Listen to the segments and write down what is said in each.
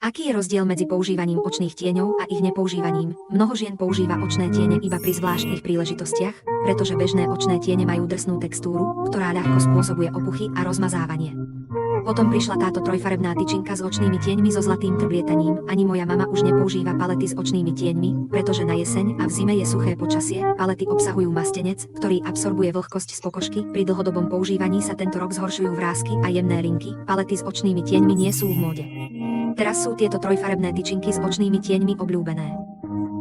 Aký je rozdiel medzi používaním očných tieňov a ich nepoužívaním? Mnoho žien používa očné tiene iba pri zvláštnych príležitostiach, pretože bežné očné tiene majú drsnú textúru, ktorá ľahko spôsobuje opuchy a rozmazávanie. Potom prišla táto trojfarebná tyčinka s očnými tieňmi so zlatým trblietaním. Ani moja mama už nepoužíva palety s očnými tieňmi, pretože na jeseň a v zime je suché počasie. Palety obsahujú mastenec, ktorý absorbuje vlhkosť z pokožky. Pri dlhodobom používaní sa tento rok zhoršujú vrásky a jemné linky. Palety s očnými tieňmi nie sú v móde. Teraz sú tieto trojfarebné tyčinky s očnými tieňmi obľúbené.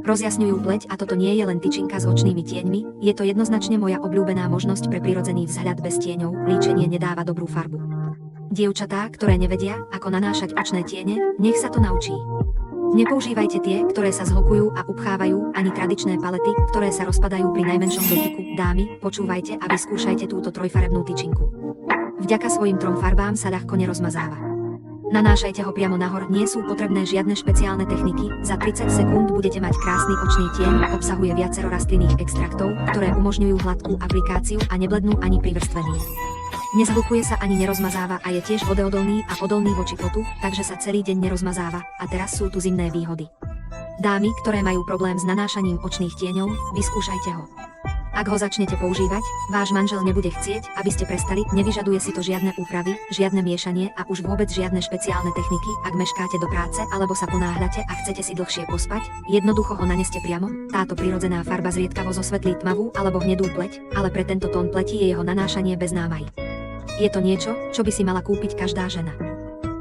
Rozjasňujú pleť a toto nie je len tyčinka s očnými tieňmi, je to jednoznačne moja obľúbená možnosť pre prirodzený vzhľad bez tieňov. Líčenie nedáva dobrú farbu. Dievčatá, ktoré nevedia, ako nanášať očné tiene, nech sa to naučí. Nepoužívajte tie, ktoré sa zhlkujú a upchávajú, ani tradičné palety, ktoré sa rozpadajú pri najmenšom dotyku. Dámy, počúvajte a vyskúšajte túto trojfarebnú tyčinku. Vďaka svojim trom farbám sa ľahko nerozmazáva. Nanášajte ho priamo nahor, nie sú potrebné žiadne špeciálne techniky, za 30 sekúnd budete mať krásny očný tieň, obsahuje viacero rastlinných extraktov, ktoré umožňujú hladkú aplikáciu a neblednú ani pri vrstvení. Nezhlukuje sa ani nerozmazáva a je tiež vodeodolný a odolný voči potu, takže sa celý deň nerozmazáva. A teraz sú tu zimné výhody. Dámy, ktoré majú problém s nanášaním očných tieňov, vyskúšajte ho. Ak ho začnete používať, váš manžel nebude chcieť, aby ste prestali, nevyžaduje si to žiadne úpravy, žiadne miešanie a už vôbec žiadne špeciálne techniky. Ak meškáte do práce alebo sa ponáhľate a chcete si dlhšie pospať, jednoducho ho naneste priamo. Táto prirodzená farba zriedkavo zosvetlí tmavú alebo hnedú pleť, ale pre tento tón pleti je jeho nanášanie bez námahy. Je to niečo, čo by si mala kúpiť každá žena.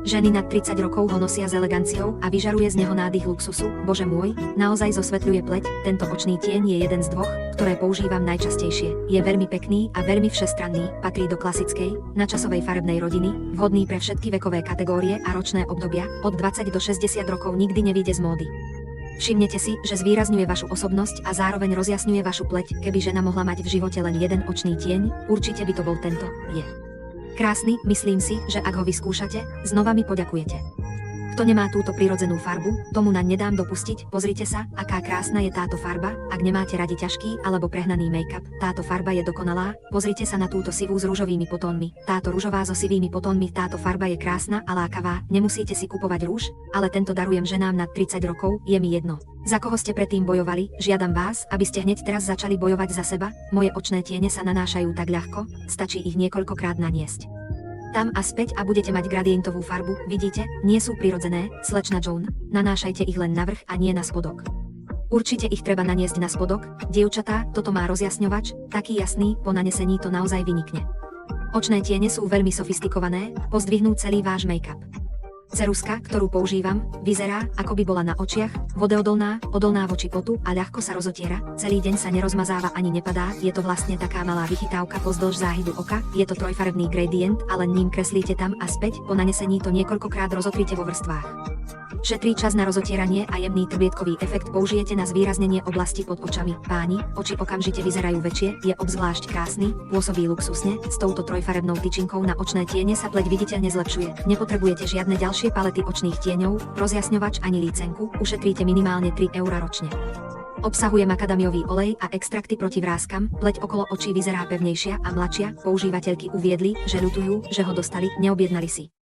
Ženy nad 30 rokov ho nosia s eleganciou a vyžaruje z neho nádych luxusu. Bože môj, naozaj zosvetľuje pleť. Tento očný tieň je jeden z dvoch, ktoré používam najčastejšie. Je veľmi pekný a veľmi všestranný, patrí do klasickej, nadčasovej farebnej rodiny, vhodný pre všetky vekové kategórie a ročné obdobia, od 20 do 60 rokov nikdy nevyjde z módy. Všimnete si, že zvýrazňuje vašu osobnosť a zároveň rozjasňuje vašu pleť. Keby žena mohla mať v živote len jeden očný tieň, určite by to bol tento. Je krásny, myslím si, že ak ho vyskúšate, znova mi poďakujete. Kto nemá túto prirodzenú farbu, tomu naň nedám dopustiť. Pozrite sa, aká krásna je táto farba. Ak nemáte radi ťažký alebo prehnaný make-up, táto farba je dokonalá. Pozrite sa na túto sivú s ružovými potónmi. Táto ružová so sivými potónmi, táto farba je krásna a lákavá. Nemusíte si kupovať rúž, ale tento darujem ženám nad 30 rokov, je mi jedno. Za koho ste predtým bojovali, žiadam vás, aby ste hneď teraz začali bojovať za seba. Moje očné tiene sa nanášajú tak ľahko, stačí ich niekoľkokrát naniesť. Tam a späť a budete mať gradientovú farbu, vidíte, nie sú prirodzené, slečna Joan, nanášajte ich len na vrch a nie na spodok. Určite ich treba naniesť na spodok, dievčatá, toto má rozjasňovač, taký jasný, po nanesení to naozaj vynikne. Očné tiene sú veľmi sofistikované, pozdvihnú celý váš make-up. Ceruska, ktorú používam, vyzerá, ako by bola na očiach, vodeodolná, odolná voči potu a ľahko sa rozotiera, celý deň sa nerozmazáva ani nepadá, je to vlastne taká malá vychytávka pozdĺž záhybu oka, je to trojfarebný gradient a len ním kreslíte tam a späť, po nanesení to niekoľkokrát rozotriete vo vrstvách. Šetrí čas na rozotieranie a jemný trblietkový efekt použijete na zvýraznenie oblasti pod očami. Páni, oči okamžite vyzerajú väčšie, je obzvlášť krásny, pôsobí luxusne, s touto trojfarebnou tyčinkou na očné tiene sa pleť viditeľne zlepšuje. Nepotrebujete žiadne ďalšie palety očných tieňov, rozjasňovač ani lícenku, ušetríte minimálne 3 € ročne. Obsahuje makadamiový olej a extrakty proti vráskam, pleť okolo očí vyzerá pevnejšia a mladšia, používateľky uviedli, že ľutujú, že ho dostali, neobjednali si.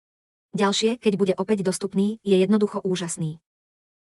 Ďalšie, keď bude opäť dostupný, je jednoducho úžasný.